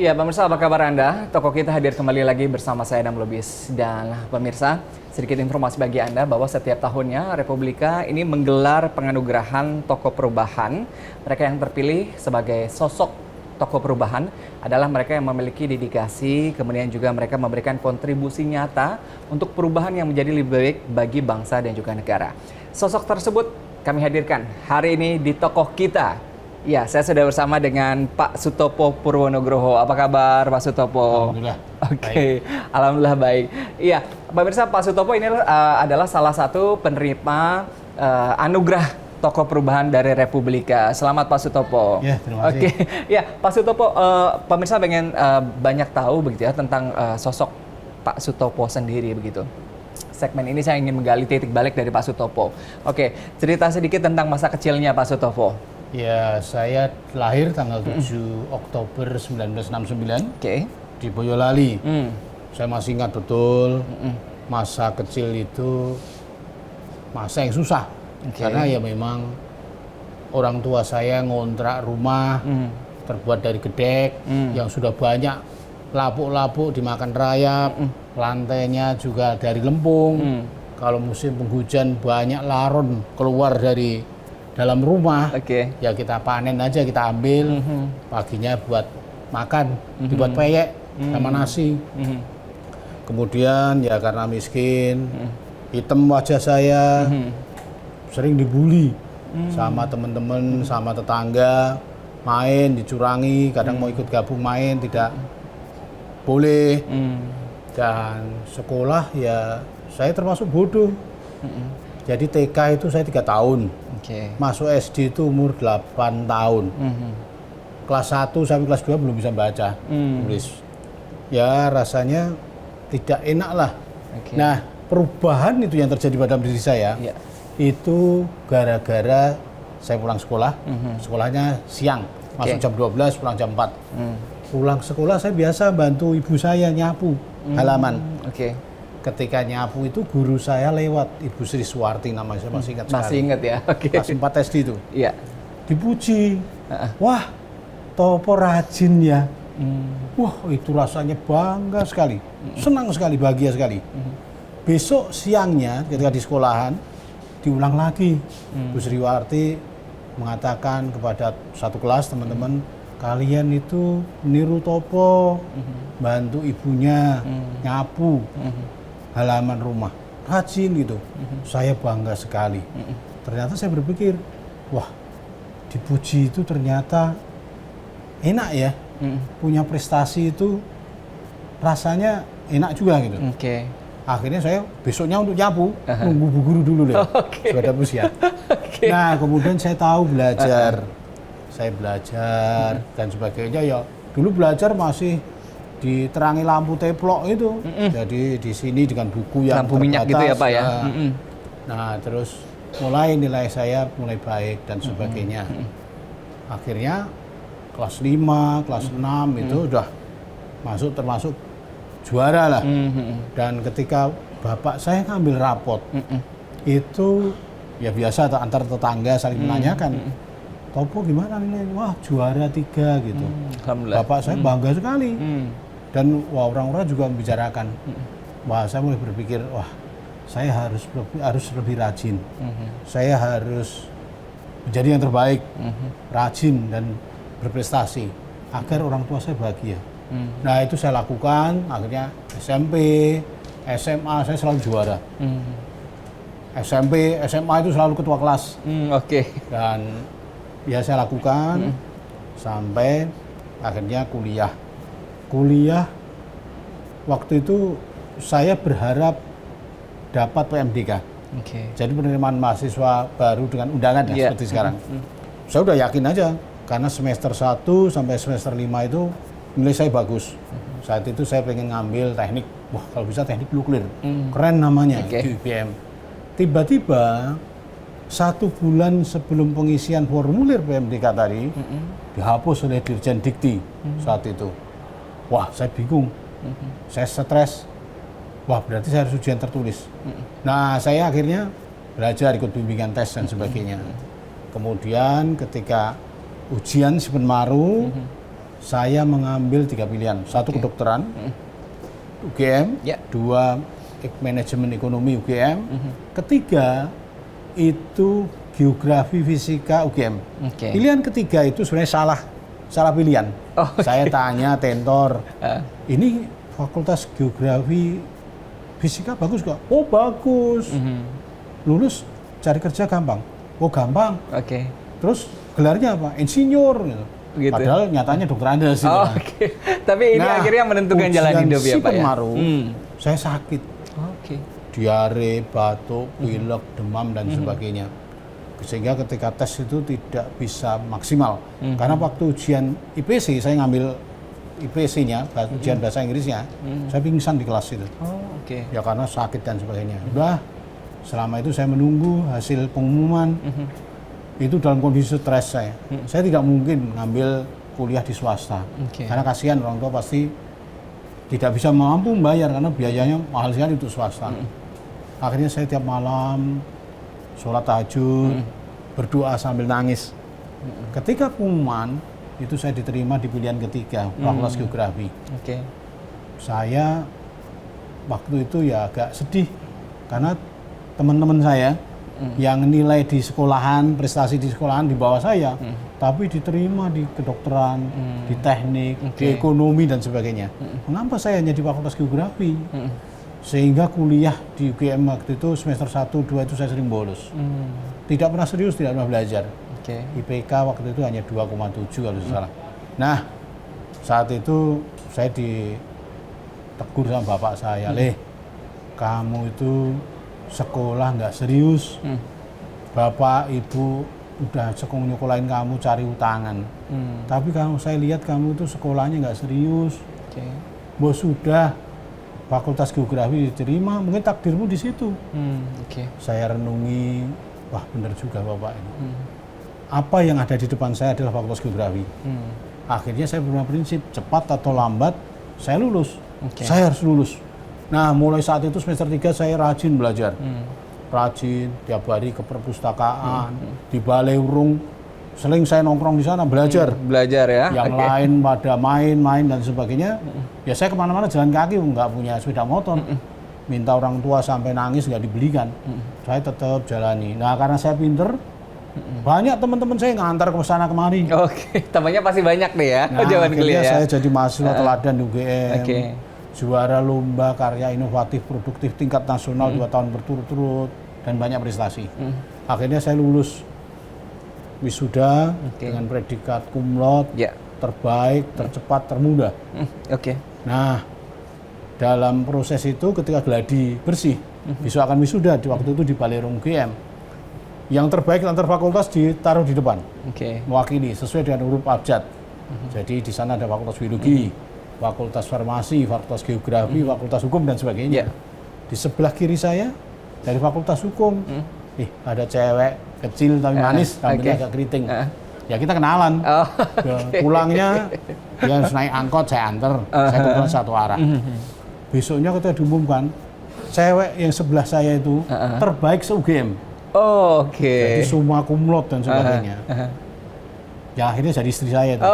Ya, pemirsa, apa kabar Anda? Toko kita hadir kembali lagi bersama saya Adam Lubis. Dan pemirsa, sedikit informasi bagi Anda bahwa setiap tahunnya Republika ini menggelar penganugerahan toko perubahan. Mereka yang terpilih sebagai sosok toko perubahan adalah mereka yang memiliki dedikasi, kemudian juga mereka memberikan kontribusi nyata untuk perubahan yang menjadi lebih baik bagi bangsa dan juga negara. Sosok tersebut kami hadirkan hari ini di toko kita. Ya, saya sudah bersama dengan Pak Sutopo Purwonugroho. Apa kabar Pak Sutopo? Alhamdulillah. Oke, alhamdulillah baik. Iya, pemirsa, Pak Sutopo ini adalah salah satu penerima anugerah Toko Perubahan dari Republika. Selamat Pak Sutopo. Ya, terima kasih. Oke, ya Pak Sutopo, pemirsa pengen banyak tahu begitu ya tentang sosok Pak Sutopo sendiri begitu. Segmen ini saya ingin menggali titik balik dari Pak Sutopo. Oke, cerita sedikit tentang masa kecilnya Pak Sutopo. Ya, saya lahir tanggal 7 Oktober 1969 di Boyolali. Saya masih ingat betul masa kecil itu masa yang susah. Karena ya memang orang tua saya ngontrak rumah terbuat dari gedek yang sudah banyak lapuk-lapuk dimakan rayap, lantainya juga dari lempung. Kalau musim penghujan banyak laron keluar dari dalam rumah, ya kita panen aja, kita ambil, paginya buat makan, dibuat peyek sama nasi. Kemudian ya karena miskin, hitam wajah saya, sering dibully sama teman-teman, sama tetangga, main dicurangi, kadang mau ikut gabung main tidak boleh. Dan sekolah ya saya termasuk bodoh. Jadi TK itu saya 3 tahun. Masuk SD itu umur 8 tahun. Kelas 1 sampai kelas 2 belum bisa baca, tulis. Ya rasanya tidak enak lah. Nah, perubahan itu yang terjadi pada diri saya, itu gara-gara saya pulang sekolah. Sekolahnya siang, masuk jam 12, pulang jam 4. Pulang sekolah saya biasa bantu ibu saya nyapu halaman. Ketika nyapu itu guru saya lewat, Ibu Sri Suwarti namanya, saya masih ingat sekali. Masih ingat ya? Kelas 4 SD itu. Iya. Dipuji. Wah, Topo rajin ya. Wah, itu rasanya bangga sekali. Senang sekali, bahagia sekali. Besok siangnya ketika di sekolahan, diulang lagi. Ibu Sri Suwarti mengatakan kepada satu kelas teman-teman, kalian itu niru Topo, bantu ibunya nyapu halaman rumah, rajin gitu. Saya bangga sekali. Ternyata saya berpikir, wah, dipuji itu ternyata enak ya. Punya prestasi itu rasanya enak juga gitu. Akhirnya saya besoknya untuk nyapu, nunggu bu guru dulu deh, sudah usia. Nah, kemudian saya tahu belajar. Saya belajar dan sebagainya ya. Dulu belajar masih diterangi lampu teplok itu, jadi di sini dengan buku yang lampu minyak gitu ya Pak ya. Nah terus mulai nilai saya mulai baik dan sebagainya. Akhirnya kelas 5, kelas 6 itu udah termasuk juara lah. Dan ketika bapak saya ngambil rapot, itu ya biasa antar tetangga saling menanyakan, Topo gimana nilainya? Wah, juara 3 gitu. Bapak saya bangga sekali. Dan wah, orang-orang juga membicarakan. Wah, saya mulai berpikir, wah, saya harus lebih rajin. Saya harus menjadi yang terbaik, rajin dan berprestasi agar orang tua saya bahagia. Nah, itu saya lakukan. Akhirnya SMP, SMA saya selalu juara. SMP, SMA itu selalu ketua kelas. Dan ya saya lakukan sampai akhirnya kuliah. Waktu itu saya berharap dapat PMDK. Jadi penerimaan mahasiswa baru dengan undangan ya, seperti sekarang. Saya udah yakin aja karena semester 1 sampai semester 5 itu nilai saya bagus. Saat itu saya pengen ngambil teknik, wah kalau bisa teknik nuklir. Keren namanya di UPM. Tiba-tiba 1 bulan sebelum pengisian formulir PMDK tadi dihapus oleh Dirjen Dikti saat itu. Wah, saya bingung, saya stres. Wah, berarti saya harus ujian tertulis. Nah, saya akhirnya belajar ikut bimbingan tes dan sebagainya. Kemudian ketika ujian si Penmaru, saya mengambil 3 pilihan. Satu kedokteran, UGM, Ya. 2 manajemen ekonomi UGM, ketiga itu geografi fisika UGM. Oke. Pilihan ketiga itu sebenarnya salah pilihan. Oh, Saya tanya tentor, ini fakultas geografi fisika bagus gak? Oh bagus. Lulus cari kerja gampang. Oh gampang. Oke. Terus gelarnya apa? Insinyur. Gitu. Gitu. Padahal nyatanya dokter Andes. Gitu. Oh, oke. Tapi ini akhirnya menentukan jalan ujian hidup ya si Pak ya? Penmaru, saya sakit. Oke. Diare, batuk, pilek, demam, dan sebagainya. Sehingga ketika tes itu tidak bisa maksimal. Karena waktu ujian IPC, saya ngambil IPC-nya, ujian bahasa Inggrisnya, saya pingsan di kelas itu. Oh, oke. Ya karena sakit dan sebagainya. Udah, selama itu saya menunggu hasil pengumuman. Itu dalam kondisi stres saya. Saya tidak mungkin ngambil kuliah di swasta. Oke. Karena kasihan orang tua pasti tidak bisa mampu membayar karena biayanya mahal sekali untuk swasta. Akhirnya saya tiap malam sholat tahajud, berdoa sambil nangis. Ketika pengumuman, itu saya diterima di pilihan ketiga, Fakultas Geografi. Oke. Saya waktu itu ya agak sedih karena teman-teman saya yang nilai di sekolahan, prestasi di sekolahan di bawah saya, tapi diterima di kedokteran, di teknik, di ekonomi dan sebagainya. Mengapa saya hanya di Fakultas Geografi? Sehingga kuliah di UGM waktu itu semester 1, 2 itu saya sering bolos. Tidak pernah serius, tidak pernah belajar. Oke. IPK waktu itu hanya 2,7 kalau tidak salah. Nah, saat itu saya ditegur sama bapak saya, "Leh, kamu itu sekolah nggak serius. Bapak, ibu udah nyekolahin kamu cari utangan. Tapi saya lihat kamu itu sekolahnya nggak serius. Oke. Bos sudah Fakultas Geografi diterima, mungkin takdirmu di situ." Oke. Saya renungi, wah benar juga bapak ini. Apa yang ada di depan saya adalah Fakultas Geografi. Akhirnya saya punya prinsip, cepat atau lambat saya lulus. Saya harus lulus. Nah, mulai saat itu semester 3 saya rajin belajar. Rajin, tiap hari ke perpustakaan, di Balai Urung, sering saya nongkrong di sana belajar. Belajar ya? Yang lain pada main dan sebagainya. Ya saya kemana-mana jalan kaki, nggak punya sepeda motor. Minta orang tua sampai nangis nggak dibelikan. Saya tetap jalani. Nah, karena saya pinter, banyak teman-teman saya ngantar ke sana kemari. Oke, temannya pasti banyak deh ya, Nah, zaman kuliah ya? saya jadi mahasiswa teladan di UGM. Oke. Juara lomba karya inovatif produktif tingkat nasional 2 tahun berturut-turut dan banyak prestasi. Akhirnya saya lulus wisuda dengan predikat cum laude, terbaik, tercepat, termuda. Oke. Nah, dalam proses itu ketika gladi bersih, besok akan wisuda di waktu itu di Balai Urung UGM. Yang terbaik antar fakultas ditaruh di depan, mewakili sesuai dengan huruf abjad. Jadi di sana ada Fakultas Biologi, Fakultas Farmasi, Fakultas Geografi, Fakultas Hukum dan sebagainya. Di sebelah kiri saya dari Fakultas Hukum, ada cewek kecil tapi manis, rambutnya agak keriting. Ya kita kenalan. Pulangnya dia harus naik angkot, saya antar, saya kebetulan satu arah. Besoknya kita diumumkan, cewek yang sebelah saya itu terbaik se-UGM. Jadi semua cum laude dan sebagainya. Ya akhirnya jadi istri saya itu.